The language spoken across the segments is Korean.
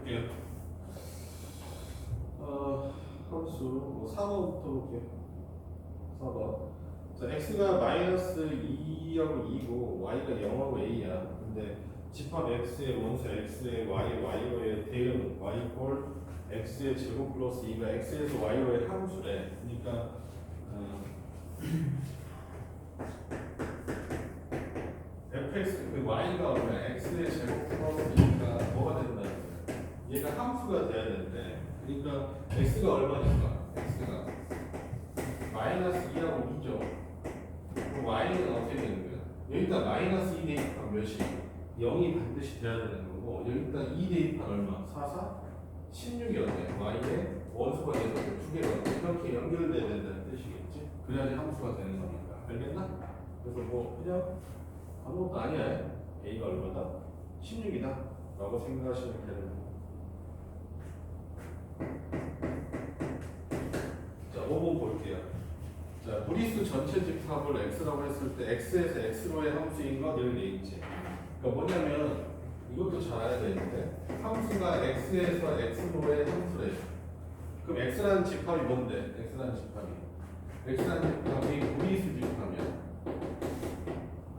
볼게요. 함수 4번부터 볼게요. 4번. 자, x가 마이너스 2하고 2고 y가 0하고 a야. 근데 집합 x의 원수 x의 y의 대응 y 꼴 x의 제곱 플러스 2가 x에서 y의 함수래. 그러니까 fx 그 y가 얼마야? x의 제곱 플러스 2가 뭐가 된다는 거야? 얘가 함수가 돼야 되는데, 그러니까 x가 얼마니까? x가 마이너스 2하고 2죠. 그럼 y는 어떻게 되는 거야? 여기다 마이너스 2 대입하면 몇이? 0이 반드시 돼야 되는 거고, 여기다 2 대입하면 얼마? 4, 4? 16이 어때? y의 원수가 돼서 두 개가 어때? 이렇게 연결돼야 된다는 뜻이겠지? 그래야지 함수가 되는 거니까. 알겠나? 그래서 뭐 그냥 아무것도 아니야. a가 얼마다? 16이다 라고 생각하시면 되는 거고. 자, 5번 볼게요. 자, 무리수 전체 집합을 x라고 했을 때 x에서 x로의 함수인 거 늘 있지. 그러니까 뭐냐면 이것도 잘 알아야 되는데, 함수가 x에서 x로의 함수래. 그럼 x라는 집합이 뭔데? x라는 집합이 무리수 집합이야.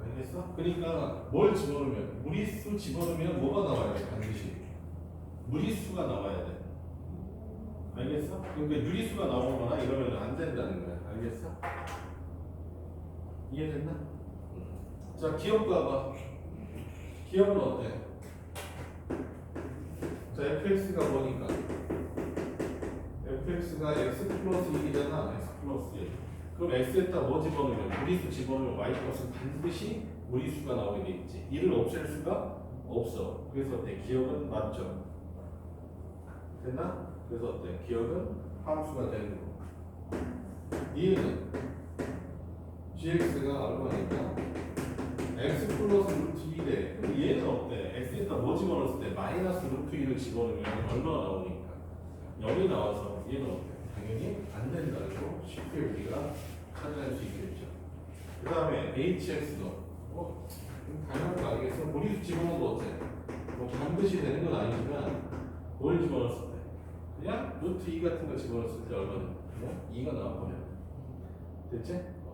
알겠어? 그러니까 뭘 집어넣으면, 무리수 집어넣으면 뭐가 나와야 돼? 반드시 무리수가 나와야 돼. 알겠어? 그러니까 유리수가 나오거나 이러면 안 된다는 거야. 알겠어? 이해됐나? 자, 기억 봐봐. 기억은 어때? 자, fx가 뭐니까? fx가 x 플러스 1이잖아. x 플러스 1. 그럼 x에다 뭐 집어넣으면, 무리수 집어넣으면 y값은 반드시 무리수가 나오게 돼 있지. 이를 없앨 수가 없어. 그래서 어때? 기억은 맞죠? 됐나? 그래서 어때? 기억은 함수가 되는 거. 이유는 gx가 얼마니까? x 플러스 루트 2래. 근데 얘는 어때? x에다 뭐 집어넣었을 때 마이너스 루트 2를 집어넣으면 얼마가 나오니까? 0이 나와서 얘는 어때? 당연히 안 된다는 거 쉽게 우리가 찾아낼 수 있겠죠. 그 다음에 hx도 당연한 거 알겠어? 무리수 집어넣어도 어때? 뭐 반드시 되는 건 아니지만 뭘 집어넣었을 때? 그냥 루트 2 같은 거 집어넣었을 때 얼마나? 그냥 2가 나와버려. 됐지?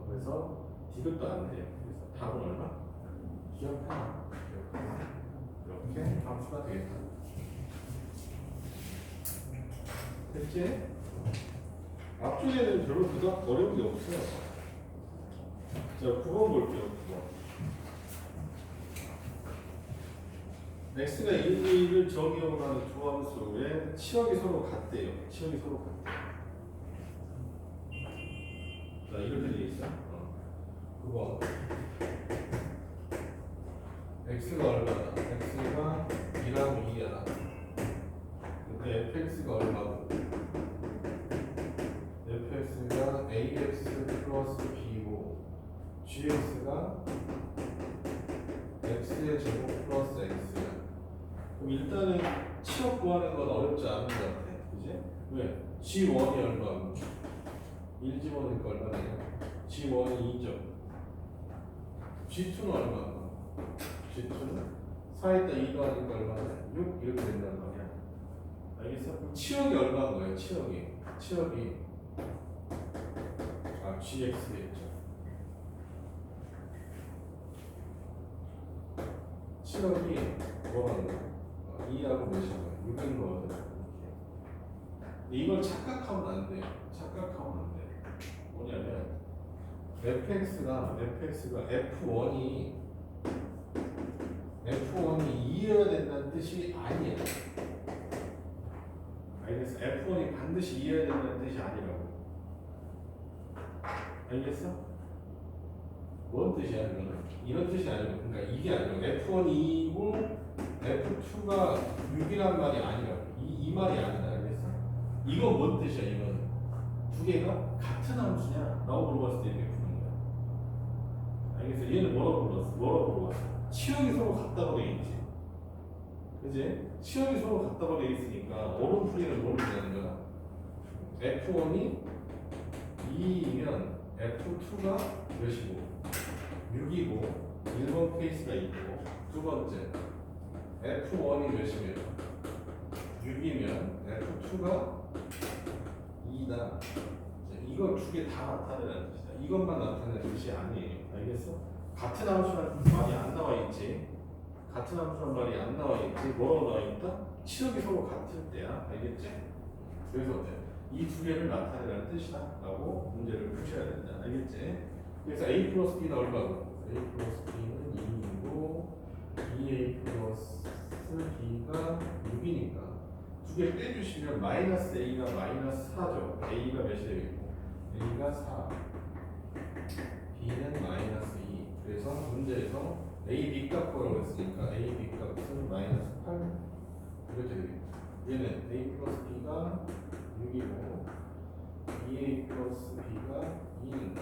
그래서 디귿도 안 돼. 그래서 답은 얼마? 기억하나? 이렇게 함수가 되겠다. 됐지? 앞쪽에는 별로 그닥 어려운 게 없어요. 자, 9번 볼게요. 9번. x가 1, 2를 정의역으로 하는 두 함수의 치역이 서로 같대요. 치역이 서로 같대요. 자, 이렇게 되어 있어. 9번. x가 얼마다? x가 2하고 2야. 근데 fx가 얼마고? fx가 ax 플러스 b고, gx가 x의 제곱 플러스 x야. 그럼 일단은 치역 구하는 건 어렵지 않은 것 같아. 그지? 왜? g1이 얼마고? 1 집어넣으니까 얼마냐? g1이 2죠. g2는 얼마고? g2는 4에다 2 더하니까 얼마냐? 6 이렇게 된단 말이야. 알겠어? 그럼 치역이 얼마인 거예요? 치역이 gx겠죠. 치역이 뭐가 있는 거야? 2하고 몇인 거야? 6인 거거든. 이걸 착각하면 안 돼요. 착각하면 안 돼. 뭐냐면 fx가 f1이 2여야 된다는 뜻이 아니야. 알겠어? f1이 반드시 2여야 된다는 뜻이 아니라고. 알겠어? 뭔 뜻이야 이거는? 이런 뜻이 아니고, 그러니까 이게 아니고 f1이 2고 f2가 6이란 말이 아니라고. 이 말이 아니다. 알겠어? 이거 뭔 뜻이야? 이거는 두 개가 같은 함수냐? 라고 물어봤을 때 이렇게 푸는 거야. 알겠어? 얘는 뭐라고 물어봤어? 치역이 서로 같다고 돼 있지. 그지? 치역이 서로 같다고 돼 있으니까 오른풀이는 뭐를 되는 거야? f1이 2이면 f2가 몇이고 6이고 1번 케이스가 있고, 두 번째 f1이 몇이면 6이면 F2가 2다. 이걸 두 개 다 나타내는 뜻이다. 이것만 나타내는 뜻이 아니에요. 알겠어? 같은 함수란 말이 안 나와 있지. 같은 함수란 말이 안 나와 있지. 뭐라고 나와 있다? 치역이 서로 같을 때야. 알겠지? 그래서 어때? 이 두 개를 나타내는 뜻이다. 라고 문제를 푸셔야 된다. 알겠지? 그래서 A 플러스 B는 얼마고? A 플러스 B는 2이고 2A 플러스 B가 6이니까 두 개 빼주시면 마이너스 A가 마이너스 4죠. A가 몇이 되겠고 A가 4, B는 마이너스 2. 그래서 문제에서 A, B 값 구하라고 했으니까 A, B 값은 마이너스 8 이렇게 되겠고 얘는 A 플러스 B가 6이고 2A 플러스 B가 2니까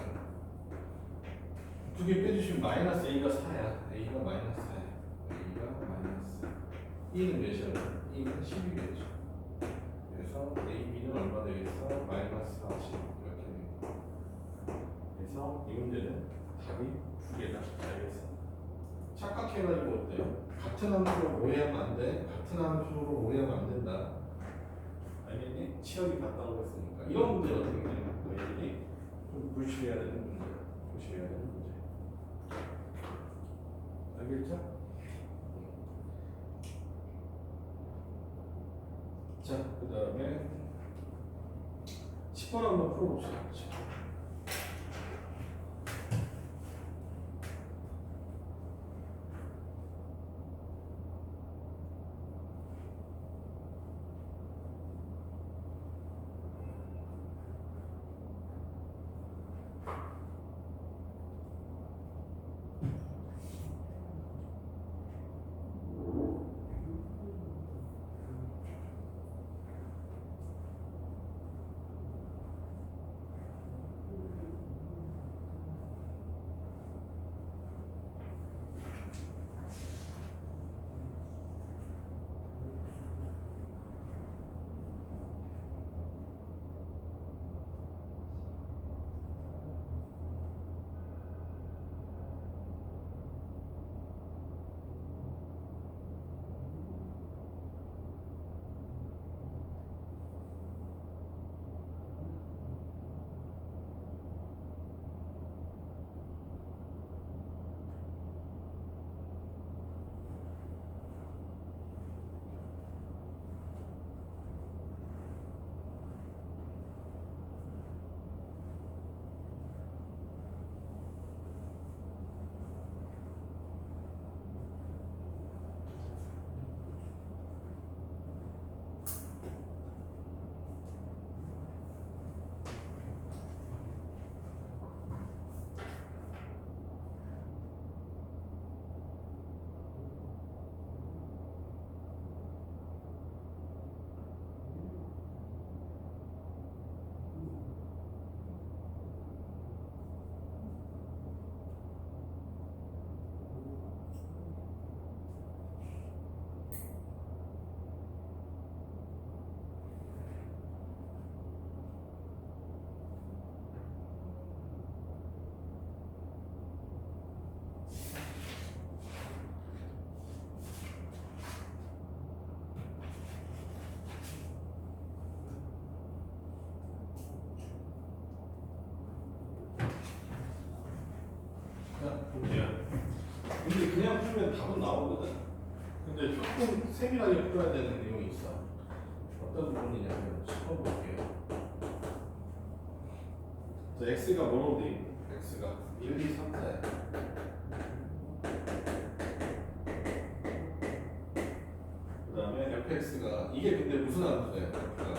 두 개 빼주시면 마이너스 A가 4야. A가 마이너스 4야. A가 마이너스 2는 몇이야? 2는 10이겠죠. 그래서 A, B는 얼마 되겠어? 마이너스 40 이렇게 되겠고 그래서 이 문제는 답이 두 개다. 알겠어? 착각해가지고 어때요? 같은 함수로 오해하면 안 돼. 같은 함수로 오해하면 안 된다. 알겠니? 치역이 같다고 했으니까 이런 문제는 어떻게 되냐면 너희들이 좀 불신해야 되는 문제야. 불신해야 되는 문제. 알겠죠? 자, 그 다음에 10번 한번 풀어봅시다. 10번. 문제야. 근데 그냥 풀면 답은 나오거든. 근데 조금 세밀하게 풀어야 되는 내용이 있어. 어떤 부분이냐면 한번 볼게요. 자, x가 뭐로 돼? x가 1, 2, 3, 4야. 그 다음에 fx가 이게 근데 무슨 함수야? f가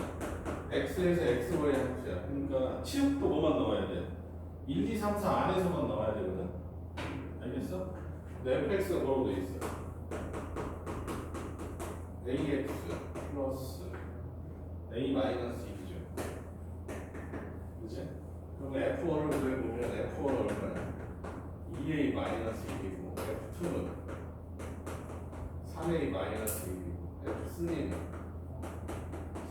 x에서 xy의 함수야. 그러니까 치역도 뭐만 나와야 돼? 1, 2, 3, 4 안에서만 나와야 되거든. 알겠어? 근데 fx가 뭐라고 돼 있어? ax 플러스 a 마이너스 2죠. 그치? 그러면 f1을 구해보면 f1은 얼마야? 2a 마이너스 2이고 f2는 3a 마이너스 2이고 f3는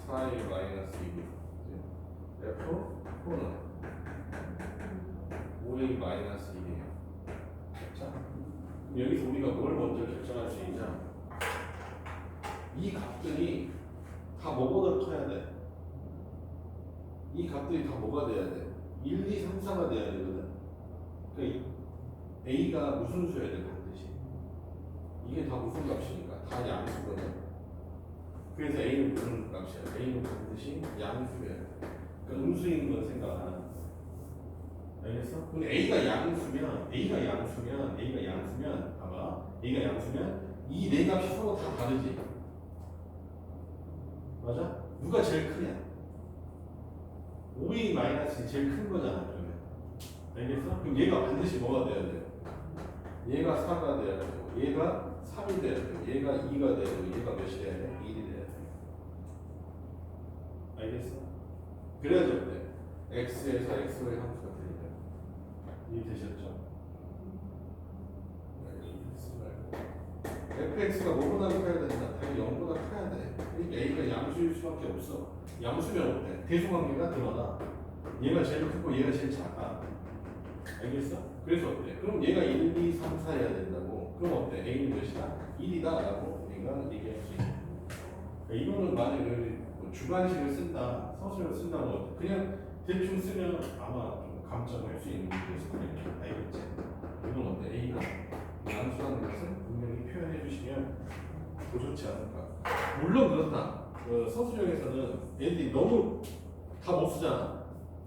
4a 마이너스 2이고 f4는 5a 마이너스 1이에요. 자, 여기서 우리가 뭘 먼저 결정할 수 있냐? 이 값들이 다 뭐보다 커야 돼. 이 값들이 다 뭐가 돼야 돼? 1, 2, 3, 4가 돼야 되거든. 그러니까 A가 무슨 수여야 돼, 반드시. 이게 다 무슨 값이니까. 다 양수거든. 그래서 A는 무슨 값이야? A는 반드시 양수여야 돼. 그러니까 음수인 건 생각 안 하는. 알겠어? 근데 A가 양수면 봐봐. A가 양수면 이 네 값이 서로 다 다르지. 맞아? 누가 제일 크냐? 5이 마이너스 제일 큰 거잖아, 그러면. 알겠어? 그럼 얘가 반드시 뭐가 돼야 돼요? 얘가 4가 돼야 되고, 얘가 3이 돼야 되고, 얘가 2가 돼야 되고, 얘가 몇이 돼야 돼? 1이 돼야 돼. 알겠어? 그래야지 어때? x에서 x의 함수가 되니까. 이해되셨죠? fx가 뭐보다 커야 된다? 당연히 0보다 커야 돼. 그러니까 a가 양수일 수밖에 없어. 양수면 어때? 대수관계가 드러나. 얘가 제일 크고 얘가 제일 작아. 알겠어? 그래서 어때? 그럼 얘가 1, 2, 3, 4 해야 된다고. 그럼 어때? a는 몇이다? 1이다 라고 얘가 얘기할 수 있어. 그러니까 이거는 만약에 뭐 주관식을 쓴다, 서술을 쓴다고 어때? 그냥 대충 쓰면 아마 좀 감점할 수 있는 문제였을 거예요. 알겠지? 이건 어때? a가 양수라는 것을 분명히 표현해 주시면 더 좋지 않을까. 물론 그렇다. 서술형에서는 애들이 너무 다 못 쓰잖아.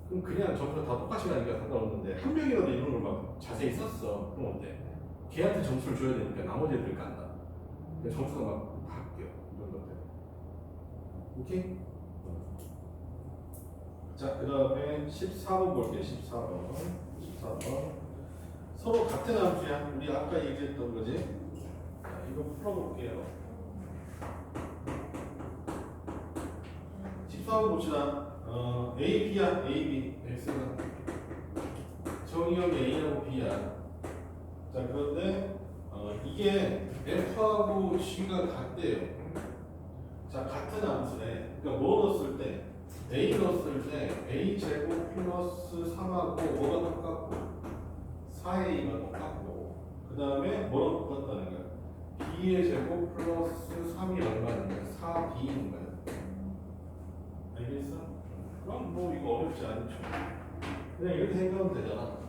그럼 그냥 점수가 다 똑같이 가니까 상관없는데 한 명이라도 이런 걸 막 자세히 썼어. 그럼 어때? 걔한테 점수를 줘야 되니까 나머지 애들 깐다. 점수가 막 바뀌어. 이런 것들. 오케이? 자, 그 다음에 14번 볼게요. 14번. 서로 같은 함수야. 우리 아까 얘기했던 거지. 자, 이거 풀어볼게요. 14번 봅시다. A, B야. A, B. X가 정의형이 A하고 B야. 자, 그런데 이게 F하고 G가 같대요. 자, 같은 함수네. 그러니까 뭐 넣었을 때 A 넣었을 때 A 제곱 플러스 3하고 뭐가 똑같고 4A가 똑같고 그 다음에 뭐랑 똑같다는 거야? B의 제곱 플러스 3이 얼마인가요? 4B인가요? 알겠어? 그럼 뭐 이거 어렵지 않죠. 그냥 이렇게 생각하면 되잖아.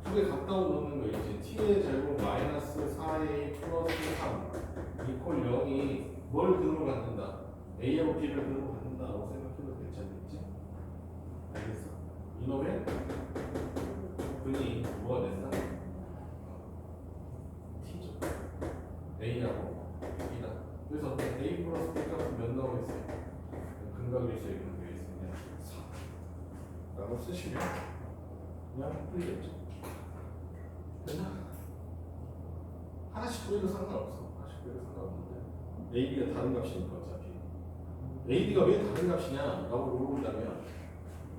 두 개 가까운 놓는 거 있지. T의 제곱 마이너스 4A 플러스 3 이퀄 0이 뭘 근으로 갖는다? A하고 B를 근으로 갖는다고 생각해도 괜찮겠지? 알겠어? 이놈의 근이 뭐가 됐나? T죠. A하고 B다. 그래서 A 플러스 B 값은 몇 나오고 있어요? 근각일수에 이렇게 되어 있으면 4 라고 쓰시면 그냥 풀리겠죠. 됐나? 하나씩 풀려도 상관없어. 하나씩 풀려도 상관없는데 AB가 다른 값이니까 어차피 AB가 왜 다른 값이냐 라고 물어보자면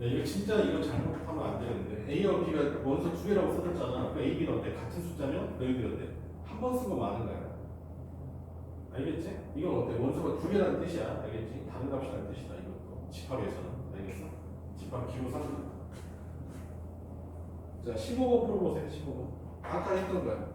이거 진짜 이거 잘못하면 안 되는데 A와 B가 원소 두 개라고 써졌잖아. 그 AB는 어때? 같은 숫자면 여기 어때? 한 번 쓴 거 많은 거야. 알겠지? 이건 어때? 원소가 두 개라는 뜻이야. 알겠지? 다른 값이라는 뜻이다. 이것도 집합에서는. 알겠어? 집합 기호상. 자, 15번 풀어보세요. 15번. 아까 했던 거야.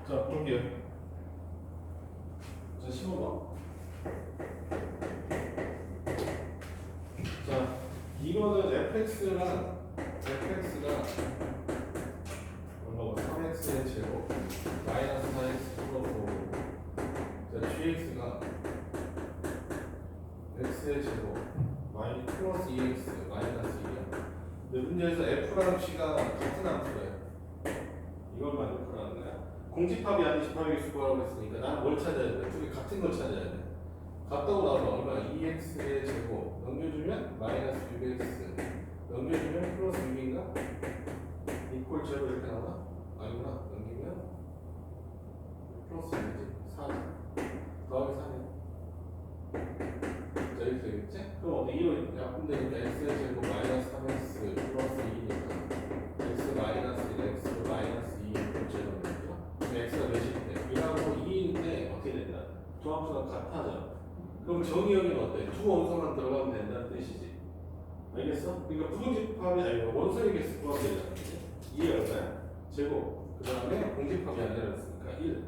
자, 볼게요. 자, 15번. 자, 이거는 fx가 얼마고 3x의 제곱 마이너스 4x 플러스 5. 자, gx가 x의 제곱 마이너스 플러스 2x 마이너스 2야. 근데 문제에서 f랑 g가 같은 함수래요. 이걸 만족하라는 거야. 공집합이 아닌 집합의 수거라고 했으니까 나는 뭘 찾아야 돼? 둘이 같은 걸 찾아야 돼. 같다고 나오면 얼마? 2x의 제곱 넘겨주면 마이너스 6x 넘겨주면 플러스 6인가? 이퀄 제로 이렇게 나오나? 아니구나. 넘기면 플러스 6이지. 4 더하기 4네. 자, 이렇게 되겠지? 그럼 어때? 이거 야, 근데 이렇게 x의 제곱 마이너스 3x 플러스 2니까 x 마이너스 1x 마이너스 2 이퀄 제로입니다. 그럼 x가 몇일 때? 1하고 2인데 어떻게 된다? 두 함수가 같아져. 그럼 정의역은 어때? 두 원소만 들어가면 된다는 뜻이지. 알겠어? 그러니까 부등집합이 아니고 원소의 개수 구하면 되잖아. 2의 얼마야? 제곱. 그 다음에 공집합이 아니라였으니까 1.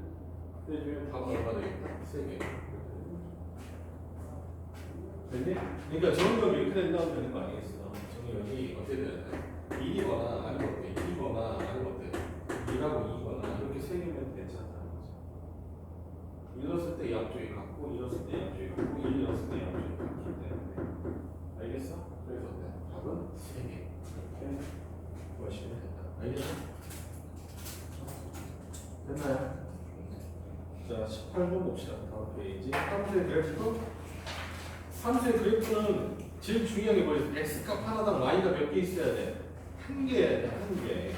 그래주면 답은 얼마 되겠다? 3개. 됐니? 그러니까 정의역이 이렇게 된다면 되는 거 아니겠어? 정의역이 어떻게 돼야 돼? 1이거나 아니면 어때? 2거나 아니면 어때? 1하고 2거나 이렇게 세 개면 괜찮다는 거지. 일었을 때 양쪽이 같고 일었을 때 양쪽이 같고 일었을 때 양쪽이 같기 때문에. 알겠어? 그래서 어때? 답은 3개. 이렇게 구하시면 된다. 알겠어? 됐나요? 자, 18번 봅시다. 다음 페이지. 함수의 그래프. 함수의 그래프는 제일 중요한 게 뭐지? x값 하나당 y가 몇 개 있어야 돼? 한 개야 돼, 한 개.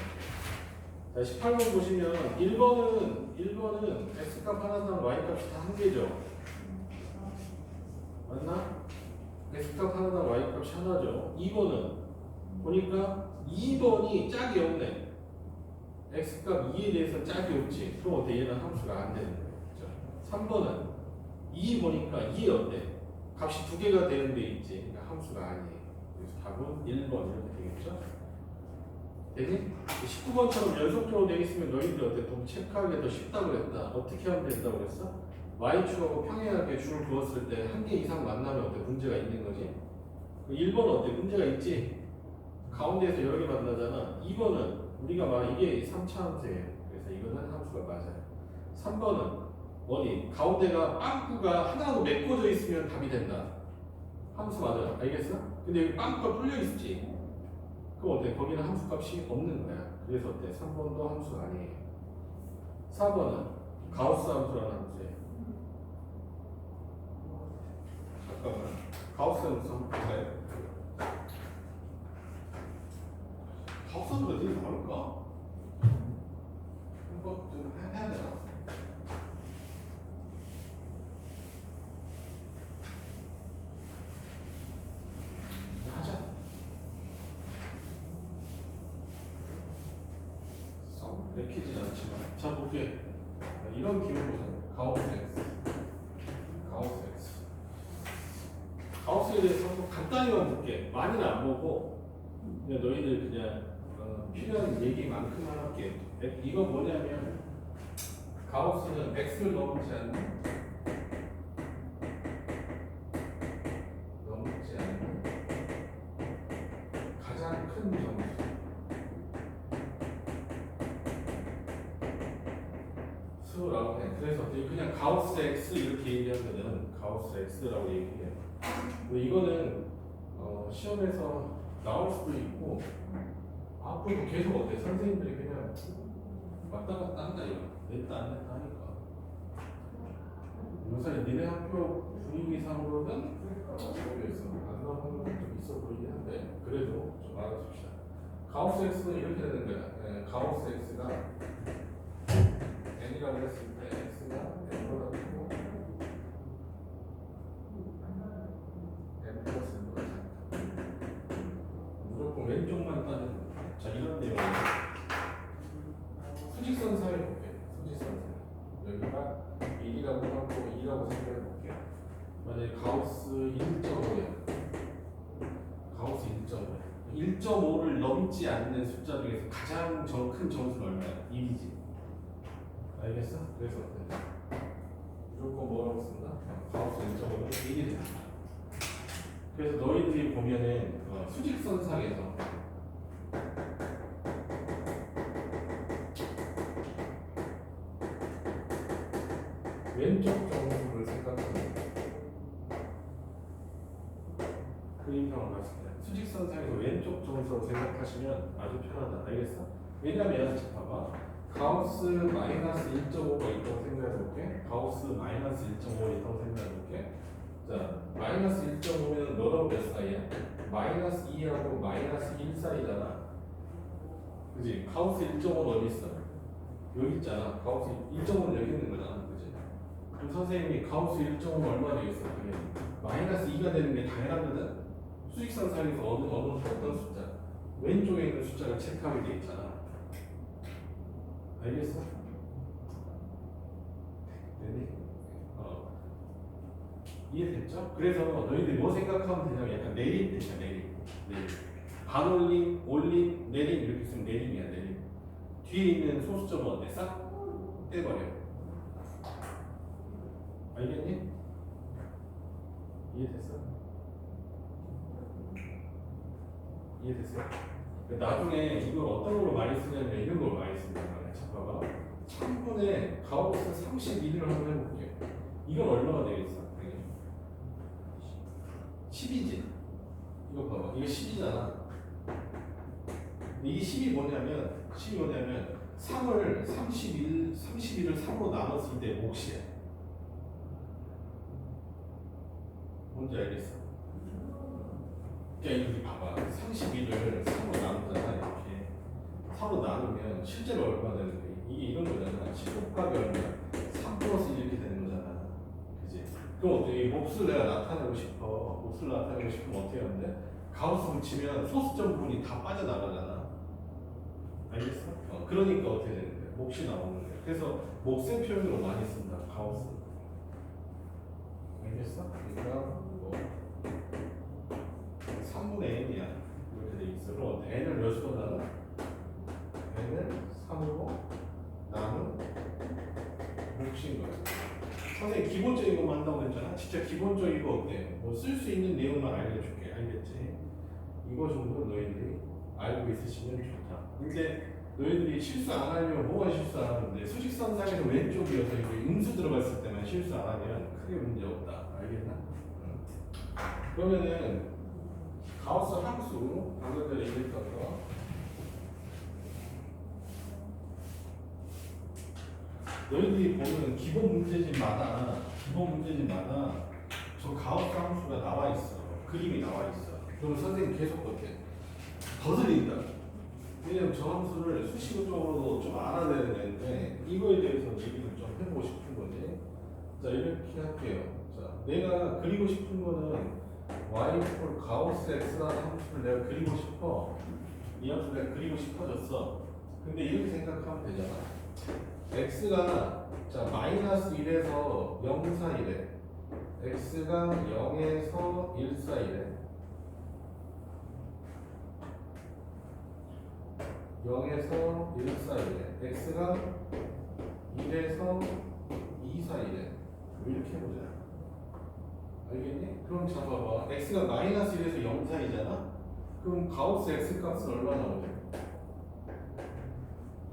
자, 18번 보시면 1번은 x값 하나당 y값이 다 한 개죠. 맞나? x값 하나당 y값이 하나죠. 2번은 보니까 2번이 짝이 없네. x값 2에 대해서 짝이 없지. 그럼 어때? 얘는 함수가 안 되는 거예요. 3번은 2 보니까 2에 어때? 값이 두 개가 되는 데 있지. 그러니까 함수가 아니에요. 그래서 답은 1번 이렇게 되겠죠? 되니? 19번처럼 연속적으로 되겠으면 너희들 어때? 더 체크하기 더 쉽다고 그랬다. 어떻게 하면 된다고 그랬어? y축하고 평행하게 줄을 그었을 때 한 개 이상 만나면 어때? 문제가 있는 거지? 1번은 어때? 문제가 있지? 가운데에서 여러 개 만나잖아. 2번은 우리가 말한 이게 3차 함수예요. 그래서 이거는 함수가 맞아요. 3번은 어디? 가운데가 빵꾸가 하나로 메꿔져 있으면 답이 된다. 함수 맞아요. 알겠어? 근데 여기 빵꾸가 뚫려 있지. 그럼 어때? 거기는 함수 값이 없는 거야. 그래서 어때? 3번도 함수가 아니에요. 4번은 가우스 함수라는 함수예요. 잠깐만. 가우스 함수 한번 볼까요? 가우스 함수가 되게 다를까? 이거 좀 해야 되나? 내키진 않지만 자 볼게. 이런 기분 보자. 가우스 X 가우스에 대해서 한번 간단히만 볼게. 많이는 안 보고 그냥 너희들 그냥 필요한 얘기만큼만 할게. 이건 뭐냐면 가우스는 X를 넘지 않는 가장 큰 점수. 수라고 해. 그래서 그냥 가우스 X 이렇게 얘기하면은 가우스 X라고 얘기해요. 이거는 시험에서 나올 수도 있고 앞으로도 계속 어때? 선생님들이 그냥 왔다 갔다 한다 이거. 냈다 안 냈다 하니까. 요새 니네 학교 분위기상으로는 모르겠어. 안 나오는 것도 있어 보이긴 한데 그래도 좀 알아줍시다. 가우스 X는 이렇게 되는 거야. 네, 가우스 X가 n이라고 했을 때 x가 n보다 크고 n 플러스 n보다 작다. 무조건 왼쪽만 따는 거야. 자, 이런 내용은 수직선 사이 볼게요. 수직선 사이. 여기가 1이라고 하고 2라고 생각해 볼게요. 만약에 가우스 1.5야. 가우스 1.5야. 1.5를 넘지 않는 숫자 중에서 가장 큰 점수는 얼마야? 1이지. 알겠어? 그래서 어때? 무조건 뭐라고 쓴다? 가우스 1.5는 1이 된다. 그래서 너희들이 보면은 수직선상에서 왼쪽 정수를 생각하면 그림상을 봤을 때 수직선상에서 왼쪽 정수로 생각하시면 아주 편하다. 알겠어? 왜냐면 봐봐. 가우스 마이너스 1.5가 있다고 생각해볼게. 가우스 마이너스 1.5가 있다고 생각해볼게. 자, 마이너스 1.5면 너랑 몇 사이야? 마이너스 2하고 마이너스 1 사이잖아. 그지? 가우스 1.5는 어디 있어? 여기 있잖아. 가우스 1.5는 여기 있는 거잖아. 그지? 그럼 선생님이 가우스 1.5는 얼마 되겠어? 당연히 마이너스 2가 되는 게 당연하거든? 수직선상에서 어떤 숫자? 왼쪽에 있는 숫자가 체크하게 돼 있잖아. 알겠어? 되니? 이해됐죠? 그래서 너희들이 뭐 생각하면 되냐면 약간 내림 되냐, 내림. 반올림, 올림, 내림 이렇게 쓰면 내림이야, 내림. 뒤에 있는 소수점은 어때? 싹 떼버려. 알겠니? 이해됐어? 이해됐어? 나중에 이걸 어떤 걸로 많이 쓰냐면 이런 걸 많이 쓴단 말이야. 자, 봐봐. 3분의 가우스 31을 한번 해볼게. 이건 얼마가 되겠어? 10이지? 이거 봐봐. 이거 10이잖아. 이게 10이 뭐냐면 3을 31을 3으로 나눴을 때 몫이야. 뭔지 알겠어? 그러니까 여기 봐봐. 31을 3으로 나누잖아. 이렇게 3으로 나누면 실제로 얼마 되는 거야? 이게 이런 거잖아. 10 곱하기 얼마? 3 플러스 1 이렇게 되는 거잖아. 그지? 그럼 어떻게 이 몫을 내가 나타내고 싶어. 몫을 나타내고 싶으면 어떻게 하는데? 가우스 붙이면 소수점 부분이 다 빠져나가잖아. 알겠어? 그러니까 어떻게 되는 거야? 몫이 나오는 거야. 그래서 몫의 표현으로 많이 쓴다. 가우스. 알겠어? 그러니까 뭐 3분의 n이야. 이렇게 돼 있어. 그럼 n을 몇으로 나눠? n을 3으로 나눈 몫인 거야. 선생님 기본적인 것만 한다고 했잖아. 진짜 기본적인 거 어때? 뭐 쓸 수 있는 내용만 알려줄게. 알겠지? 이거 정도 너희들이 알고 있으시면 좋다. 근데 너희들이 실수 안 하려면 뭐가 실수 안 하는데 수직선상에서 왼쪽이어서 이게 음수 들어갔을 때만 실수 안 하면 크게 문제 없다. 알겠나? 그러면은 가우스 함수 방금 전에 얘기했던 거 너희들이 보면 기본 문제집마다 저 가우스 함수가 나와 있어. 그림이 나와 있어. 그럼 선생님 계속 어떻게 거슬린다. 왜냐면 저 함수를 수식어적으로도 좀 알아야 되는데 이거에 대해서 얘기를 좀 해보고 싶은 거지. 자, 이렇게 할게요. 자, 내가 그리고 싶은 거는 y 폴 가우스 x라는 함수를 내가 그리고 싶어. 이 함수를 내가 그리고 싶어졌어. 근데 이렇게 생각하면 되잖아. x가 자 마이너스 1에서 0 사이래. x가 0에서 1 사이래. 0에서 1 사이래. x가 1에서 2 사이래. 이렇게 해보자. 알겠니? 그럼 잡아봐. x가 마이너스 1에서 0 사이잖아? 그럼 가우스 x 값은 얼마 나오냐?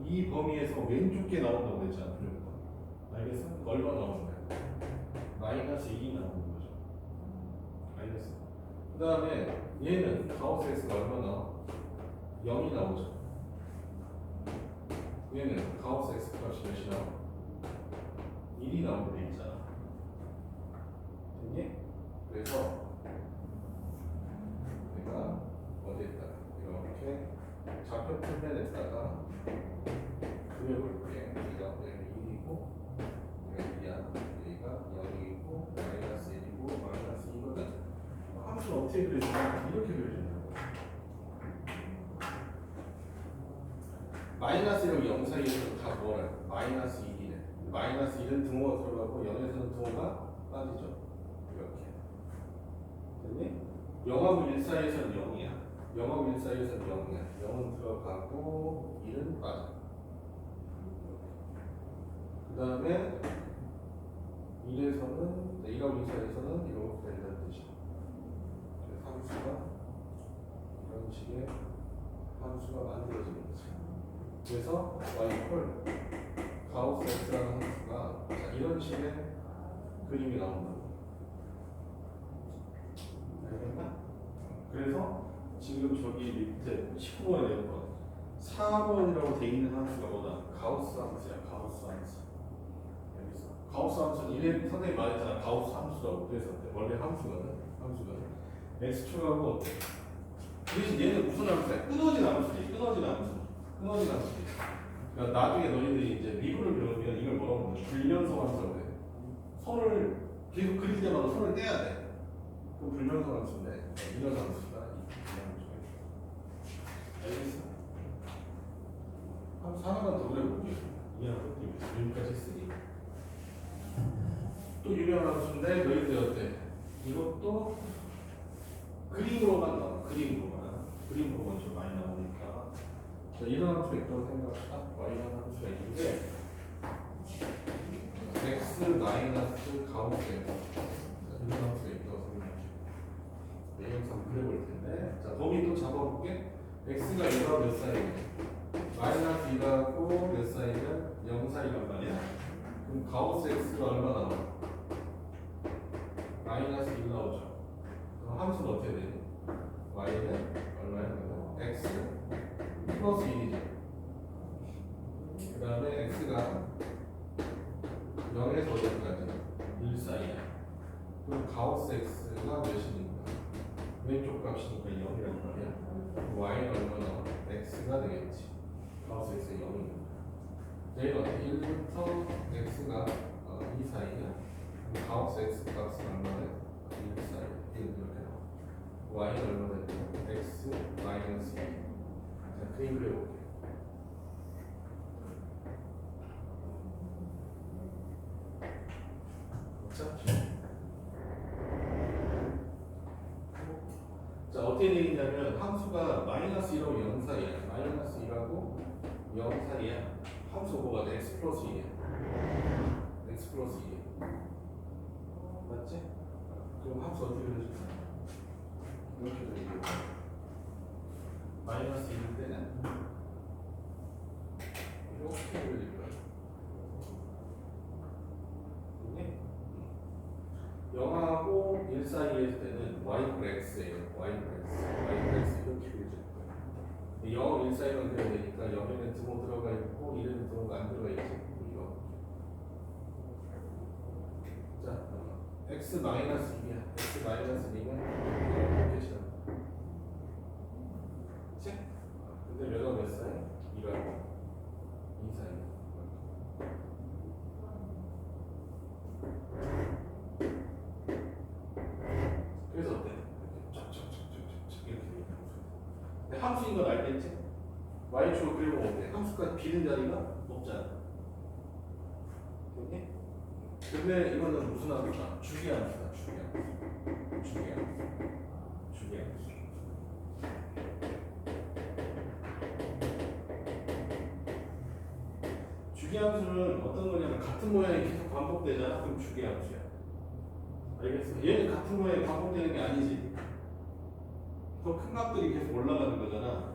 이 범위에서 왼쪽 게 나온다고 했잖아. 알겠어? 얼마 나오는 거야? 마이너스 2이 나오는 거죠. 알겠어? 그 다음에 얘는 가우스 x가 얼마 나와? 0이 나오죠. 얘는 가우스 x 값이 몇이 나와? 1이 나오게 돼 있잖아. 됐니? 그래서 내가 어디에다 이렇게 좌표 평면에다가 그려볼게. 여기가 1이고 여기야. 여기가 0이고 마이너스 1이고 마이너스 2거든. 함수는 어떻게 그려주냐? 이렇게 그려준다고. 마이너스 1하고 0 사이에서 다 뭐래? 마이너스 1이래. 마이너스 1은 등호가 들어가고 0에서는 등호가 빠지죠. 이렇게. 됐니? 0하고 1 사이에서는 0이야. 0하고 1 사이에서는 0이야. 0은 들어가고 1은 빠져. 다음에 1에서는 1하고 2 사이에서는 이렇게 된다는 뜻이야. 그래서 함수가 이런 식의 함수가 만들어지는 거지. 그래서 y 가우스 x라는 함수가 자, 이런 식의 그림이 나온다고. 알겠나? 그래서 지금 저기 밑에 19번에 내는 거 4번이라고 돼 있는 함수가 뭐다? 가우스 함수야. 가우스 함수. 여기서 가우스 함수는 이래 선생님이 말했잖아. 가우스 함수라고. 그래서 원래 함수거든. x축하고 어때? 대신 얘는 무슨 함수야? 끊어진 함수지. 끊어진 함수. 끊어진 함수지. 그러니까 나중에 너희들이 이제 미분을 배우면 이걸 뭐라고 하냐? 불연속 함수라고 해. 선을 계속 그릴 때마다 선을 떼야 돼. 그 불연속 함수인데 이런 함수가 이 함수가. 알겠어? 함수 하나만 더 그려볼게요. 이해하고 여기까지 했으니. 또 유명한 함수인데 너희들 어때? 이것도 그림으로만 나와. 그림으로 먼저 많이 나오니까. 자, 이런 함수가 있다고 생각합시다. y라는 함수가 있는데 x 마이너스 가운데 이런 함수가 있다고 생각합시다. 이 영상 그려볼 텐데 자 범위 또 잡아볼게. x가 1하고 몇 사이에 마이너스 2하고 몇 사이면 0 사이란 말이야. 그럼 가우스 x가 얼마 나와? 마이너스 1 나오죠. 그럼 함수는 어떻게 되니? y는 얼마야? x 플러스 1이죠. 그 다음에 x가 0에서 어디까지? 1 사이야. 그럼 가우스 x가 몇이니까? 왼쪽 값이니까 0이란 말이야. y는 얼마나? x가 되겠지. 가우스 x가 0이니까. 얘가 1부터 x가 2 사이야. 그럼 가우스 x 값은 얼마나? 1 사이. 1 이렇게 나와. y는 얼마나 되죠? x 마이너스 2. 자, 그림 그려볼게요. 자, 어떻게 되겠냐면 함수가 마이너스 1하고 0 사이야. 마이너스 1하고 0 사이야. 함수가 뭐가 돼? x 플러스 2야. x 플러스 2야. 맞지? 그럼 함수 어떻게 그려줄까? 이렇게 그리고 마이너스 1일 때는 이렇게 그릴 거야. 이게 0하고 1 사이에 있을 때는 y x예요. y x 이렇게 그려줄 거야. 0하고 1 사이만 그려야 되니까 0에는 등호 들어가 있고 1에는 등호가 안 들어가 있지. 이거. 자, x 마이너스 2야. x 마이너스 2는 이렇게 시작. 그치? 근데 몇하고 몇 사이? 2하고 2 사이. 그래서 어때? 쫙쫙쫙쫙쫙 이렇게 되는 함수. 근데 함수인 건 알겠지? y축을 그리고 어때? 함수까지 비는 자리가 없잖아. 됐니? 근데 이거는 무슨 함수다? 주기함수다. 주기함수. 주기함수는 어떤 거냐면 같은 모양이 계속 반복되잖아. 그럼 주기함수야. 알겠어? 얘는 같은 모양이 반복되는 게 아니지. 더 큰 값들이 계속 올라가는 거잖아.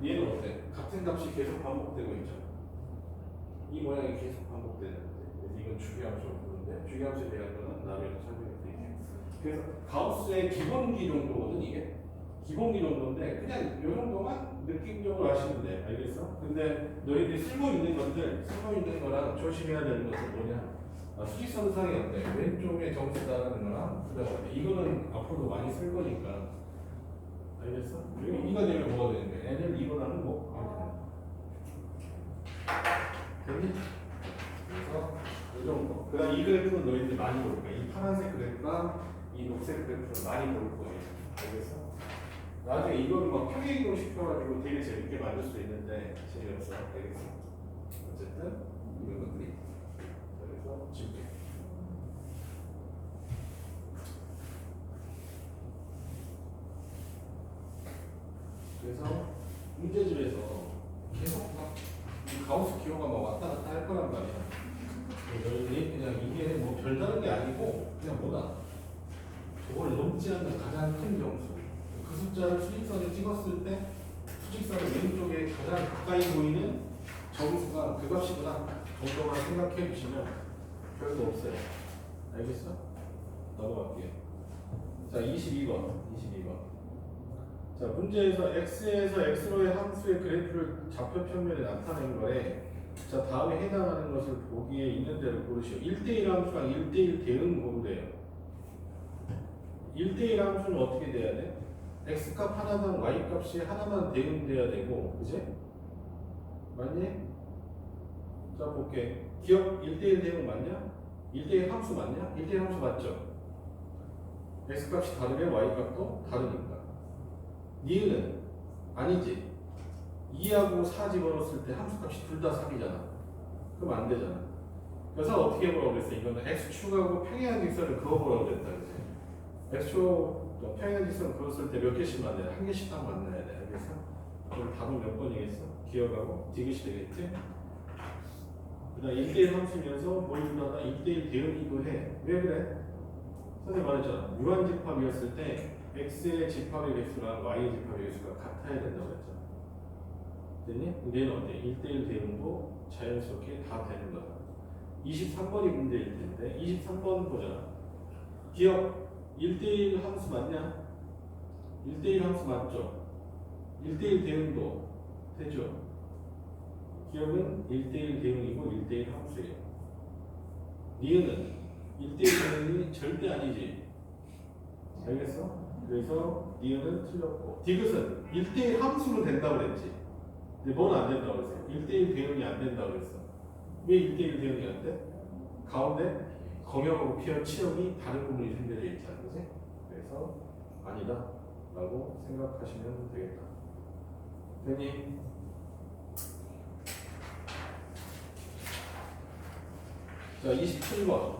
얘는 어때? 같은 값이 계속 반복되고 있죠. 이 모양이 계속 반복되는데. 그래서 이건 주기함수로 부르는데 주기함수에 대한 거는 나중에 설명해 드릴게요. 그래서 가우스의 기본기 정도거든 이게. 기본기 정도인데 그냥 이 정도만 느낌적으로 아시면 돼. 알겠어? 근데 너희들이 쓸모 있는 거랑 조심해야 되는 것은 뭐냐? 수직선상이 어때? 왼쪽에 점수 따라는 거랑 그다음에 이거는 앞으로도 많이 쓸 거니까. 알겠어? 그리고 이거 되면 뭐가 되는데? n을 2로 나누는 거. 됐니? 그래서 이 정도. 그 다음 이 그래프는 너희들이 많이 볼 거야. 이 파란색 그래프랑 이 녹색 그래프는 많이 볼 거예요. 알겠어? 나중에 이거를 막 평행이동 시켜가지고 되게 재밌게 만들 수 있는데 재미없어. 알겠어? 어쨌든 이런 것들이. 그래서 지울게. 그래서 문제집에서 계속 막 이 가우스 기호가 막 왔다 갔다 할 거란 말이야. 못하는 게 아니고 그냥 뭐다. 저걸 넘지 않는 가장 큰 정수. 그 숫자를 수직선에 찍었을 때 수직선의 왼쪽에 가장 가까이 보이는 정수가 그 값이구나 정도만 생각해 주시면 별거 없어요. 알겠어? 넘어갈게요. 자, 22번. 자, 문제에서 x에서 x로의 함수의 그래프를 좌표 평면에 나타낸 거래. 자, 다음에 해당하는 것을 보기에 있는 대로 고르시오. 1대1 함수랑 1대1 대응 고르래요. 1대1 함수는 어떻게 돼야 돼? x값 하나당 y값이 하나만 대응돼야 되고, 그지? 맞니? 자, 볼게. 기억 1대1 대응 맞냐? 1대1 함수 맞냐? 1대1 함수 맞죠? x값이 다르면 y값도 다르니까. 니은은 아니지. 2하고 4 집어넣었을 때 함수값이 둘 다 3이잖아. 그럼 안 되잖아. 그래서 어떻게 보라고 그랬어? 이거는 x축하고 평행한 직선을 그어보라고 그랬다. 그치? x축 평행한 직선 그었을 때 몇 개씩 만나야 돼? 한 개씩 딱 만나야 돼. 알겠어? 그럼 답은 몇 번이겠어? 기억하고 디귿이 되겠지? 그 다음 1대1 함수면서 뭘 구하다 1대1 대응이고 해. 왜 그래? 선생님 말했잖아. 유한집합이었을 때 x의 집합의 개수랑 y의 집합의 개수가 같아야 된다고 했잖아. 됐니? 얘는 어때? 1대1 대응도 자연스럽게 다 되는 거야. 23번이 문제일 텐데 23번 보자. 기억 1대1 함수 맞냐? 1대1 함수 맞죠? 1대1 대응도 되죠? 기억은 1대1 대응이고 1대1 함수예요. 니은은 1대1 대응이 절대 아니지. 알겠어? 그래서 니은은 틀렸고 디귿은 1대1 함수는 된다고 그랬지. 근데 뭔 안 된다고 그랬어? 1대1 대응이 안 된다고 그랬어. 왜 1대1 대응이 안 돼? 가운데 검역하고 피어 치역이 다른 부분이 생겨져 있잖아. 그지? 그래서 아니다 라고 생각하시면 되겠다. 됐니? 자, 27번.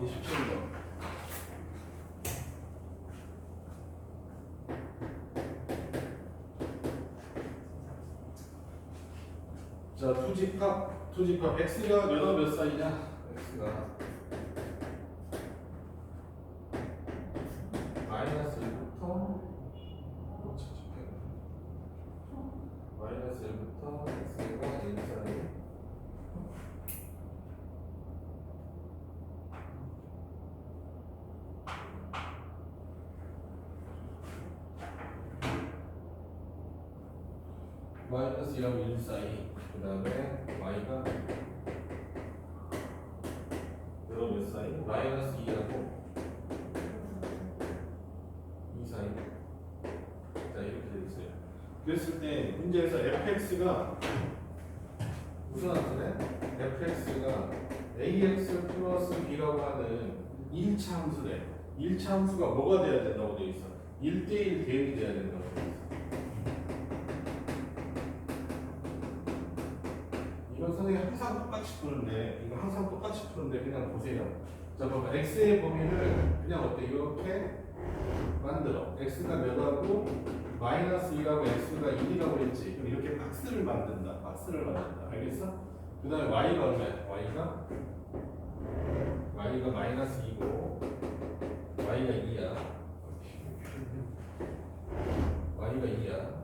자, 투집합 x가 몇 사이냐? x가 마이너스 1부터 마이너스 1부터 x가 1 사이 마이너스 1하고 1 사이 그 다음에 y가 몇 사이? 마이너스 2하고 2 사이. 자, 이렇게 되어 있어요. 그랬을 때 문제에서 fx가 무슨 함수네? fx가 ax 플러스 b라고 하는 1차 함수래. 1차 함수가 뭐가 돼야 된다고 되어 있어? 1대1 대응이 돼야 된다고 되어 있어. 이건 선생님이 항상 똑같이 푸는데, 이거 항상 똑같이 푸는데 그냥 보세요. 자, 봐봐. x의 범위를 그냥 어때? 이렇게 만들어. x가 몇하고 마이너스 2하고 x가 1이라고 했지. 그럼 이렇게 박스를 만든다. 알겠어? 그 다음에 y가 얼마야? y가 마이너스 2고 y가 2야. y가 2야.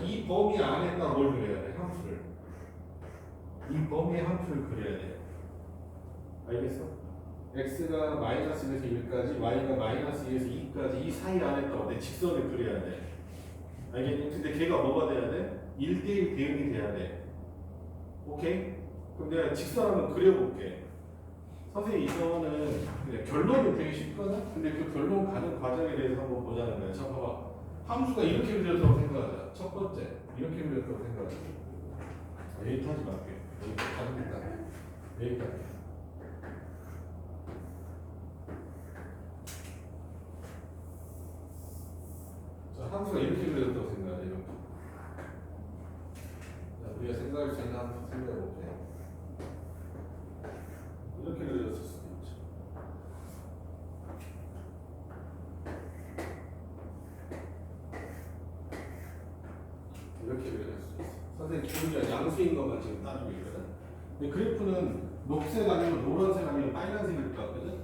이 범위 안에다 뭘 그려야 돼? 함수를. 이 범위의 함수를 그려야 돼. 알겠어? x가 마이너스 1에서 1까지, y가 마이너스 2에서 2까지 이 사이 안에다 내 직선을 그려야 돼. 알겠니? 근데 걔가 뭐가 돼야 돼? 1대1 대응이 돼야 돼. 오케이? 그럼 내가 직선 한번 그려볼게. 선생님 이거는 그냥 결론은 되게 쉽거든? 근데 그 결론 가는 과정에 대해서 한번 보자는 거야. 자, 봐봐. 함수가 이렇게 그려졌다고 생각하자. 첫 번째, 이렇게 그려졌다고 생각하자. 여기까지 갈게. 여기까지. 자, 함수가 이렇게 그려졌다고 생각하자. 이렇게. 자, 우리가 생각할 수 있는 함수 생각해볼게. 이렇게 그려졌을 수도 있죠. 이렇게 그려질 수 있어. 선생님 기본적인 양수인 것만 지금 따지고 있거든. 근데 그래프는 녹색 아니면 노란색 아니면 빨간색일 것 같거든?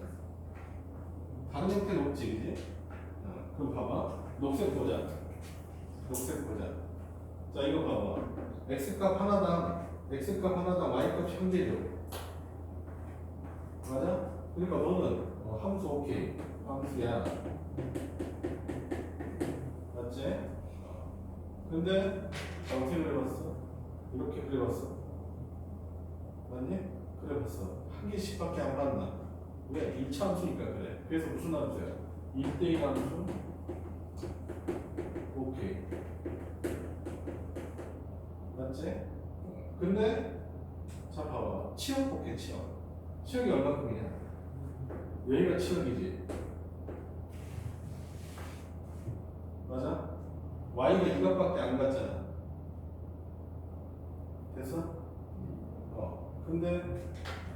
다른 형태는 없지, 그지? 그럼 봐봐. 녹색 보자. 녹색 보자. 자, 이거 봐봐. x값 하나당 y값이 한개죠. 맞아? 그러니까 너는 함수 오케이. 함수야. 맞지? 근데 자, 어떻게 그려봤어? 이렇게 그려봤어. 맞니? 그려봤어. 한 개씩밖에 안 받나? 왜? 1차 함수니까 그래. 그래서 무슨 함수야? 1대1 함수? 오케이. 맞지? 근데 자 봐봐. 치역 볼게, 치역. 치역이 얼마큼이냐? 여기가 치역이지. 맞아? y가 이것밖에 안 갔잖아. 됐어? 근데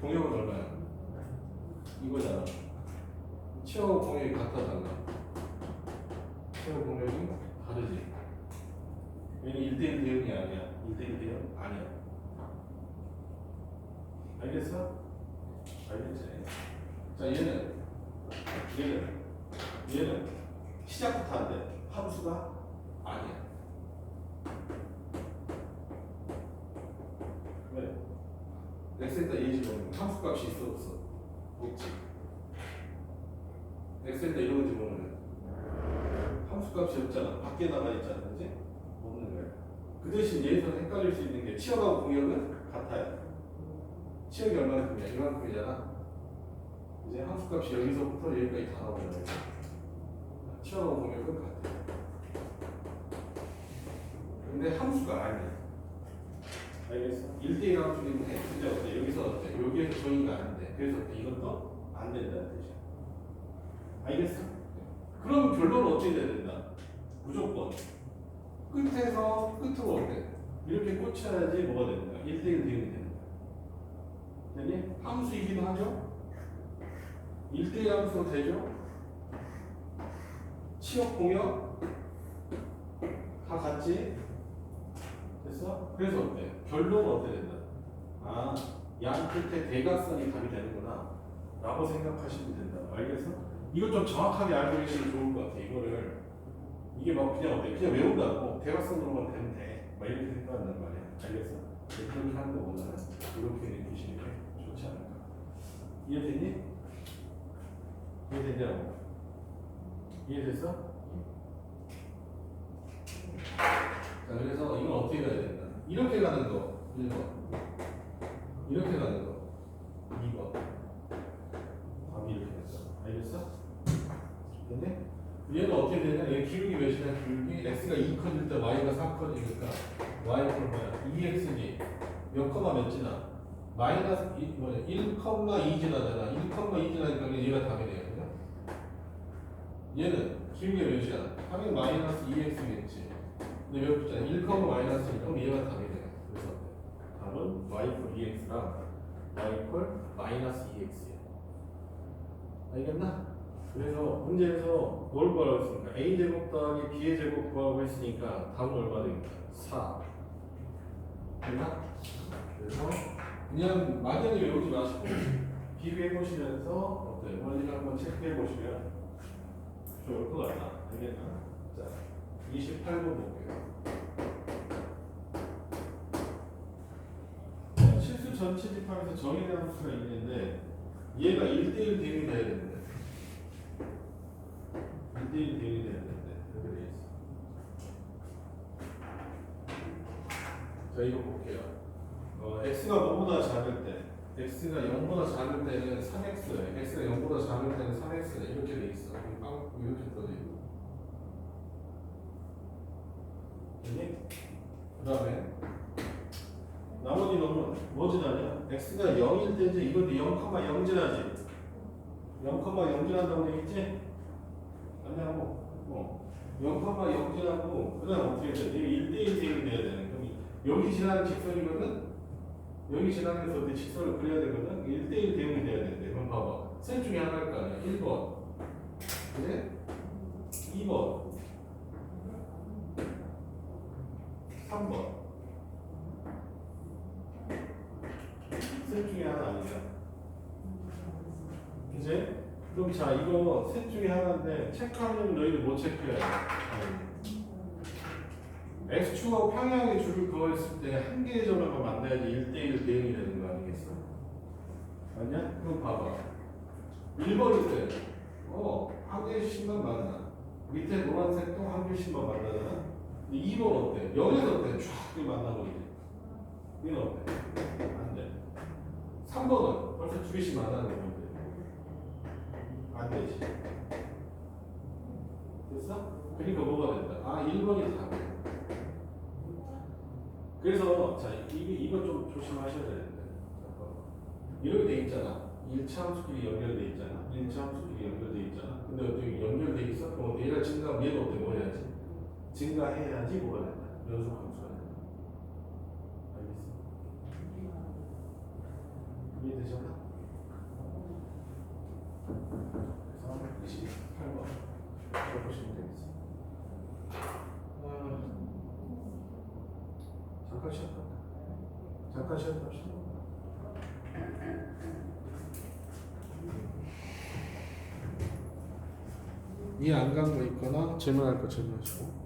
공역은 얼마야? 이거잖아. 치역하고 공역이 같아 달라? 치역 공역이 다르지. 얘는 1대1 대응이 아니야. 1대1 대응 아니야. 알겠어? 알겠지? 자, 얘는 시작부터 안 돼. 함수가 아니야. 왜? x에다 a 집어넣으면 함수값이 있어 없어? 없지. x에다 이런 거 집어넣으면 함수값이 없잖아. 밖에 나가 있잖아. 그지? 없는 거야. 그 대신 얘에서 헷갈릴 수 있는 게 치역하고 공역은 같아요. 치역이 얼마큼이야? 이만큼이잖아. 이제 함수값이 여기서부터 여기까지 다 나오잖아요. 치역하고 공역은 같아. 근데 함수가 아니야. 알겠어? 1대1 함수긴 해. 근데 어때? 여기서 어때? 여기에서 정의가 안 돼. 그래서 이것도 안 된다는 뜻이야. 알겠어? 그럼 결론은 어떻게 돼야 된다? 무조건 끝에서 끝으로 어때? 이렇게 꽂혀야지 뭐가 되는 거야? 1대1 대응이 되는 거야. 되니? 함수이기도 하죠? 1대1 함수로 되죠? 치역 공역 다 같지? 됐어? 그래서 어때? 결론은 어떻게 된다? 아, 양 끝에 대각선이 답이 되는구나 라고 생각하시면 된다. 알겠어? 이거 좀 정확하게 알고 계시면 좋을 것 같아. 이거를 이게 막 그냥 어때? 그냥 외운다고 대각선으로만 되면 돼. 막 이렇게 생각한단 말이야. 알겠어? 그렇게 하는 거보다는 이렇게 느끼시는 게 좋지 않을까? 이해됐니? 이해됐냐고? 이해됐어? 자, 그래서 이건 어떻게 가야 된다? 이렇게 가는 거 1번, 이렇게 가는 거 2번. 답이 이렇게 됐어. 알겠어? 됐네? 얘는 어떻게 되냐? 얘 기울기 몇이냐? 기울기 x가 2 커질 때 y가 4 커지니까 y는 뭐야? 2x지 몇 컴마 몇 지나? 마이너스 1,2 지나잖아. 1,2 지나니까 얘가 답이 돼요. 그죠? 얘는 기울기가 몇이야? 당연히 마이너스 2x겠지. 근데 몇 붙잖아? 1, 마이너스 1, 그럼 얘가 답이 돼. 그래서 답은 y 이퀄 2x랑 y 이퀄 마이너스 2x야. 알겠나? 그래서 문제에서 뭘 구하라고 했습니까? a제곱 더하기 b의 제곱 구하고 했으니까 답은 얼마 됩니까? 4. 됐나? 그래서 그냥 막연히 외우지 마시고 비교해 보시면서 어때요? 원리를 한번 체크해 보시면 좋을 것 같다. 알겠나? 자, 28번 볼게요. 실수 전체 집합에서 정의된 함수가 있는데 얘가 1대1 대응이 돼야 되는데 1대1 대응이 돼야 되는데 이렇게 돼 있어. 자, 이거 볼게요. x가 뭐보다 작을 때 x가 0보다 작을 때는 3x, x가 0보다 작을 때는 3x 이렇게 돼 있어. 이렇게 써져 있고. 그 다음에 나머지 놈은 뭐 지나냐? x가 0일 때지. 이것도 0,0 지나지. 0,0 지난다고 되겠지? 아니하고 0,0 지나고 그 다음 어떻게 돼? 이게 1대1 대응이 돼야 되는 거야. 여기 지나는 직선이거든? 여기 지나면서 어디 직선을 그려야 되거든? 1대1 대응이 돼야 되는데 그럼 봐봐. 셋 중에 하나일 거 아니야. 1번 그래? 2번 3번 셋 중에 하나 아니야. 자, 이거 셋 중에 하나인데 체크하려면 너희들 뭐 체크해야 돼? X축하고 평행하게 줄을 그어있을 때 한 개의 점을 만나야지 1대1 대응이 되는 거 아니겠어? 맞냐? 그럼 봐봐. 1번일 때, 한 개씩만 만나. 밑에 노란색도 한 개씩만 만나잖아? 근데 2번 어때? 여기서 어때? 쫙 만나버리지. 이건 어때? 안 돼. 3번은 벌써 두 개씩 만나는 건데. 안 되지. 됐어? 그러니까 뭐가 된다? 1번이 답이야. 그래서, 자, 이거 좀 조심하셔야 되는데. 이렇게 돼 있잖아. 1차 함수끼리 연결돼 있잖아. 1차 함수끼리 연결돼 있잖아. 근데 어떻게 연결돼 있어? 그럼 어떻게 얘가 증가하면 얘도 어떻게 뭐 해야지? 증가해야지 뭐가 된다. 연속 함수가 된다. 알겠어? 이해되셨나? 그래서 28번 써보시면 되겠어. 잠깐 쉬었다. 잠깐 쉬었다 합시다. 이해 안 간 거 있거나 질문할 거 질문하시고.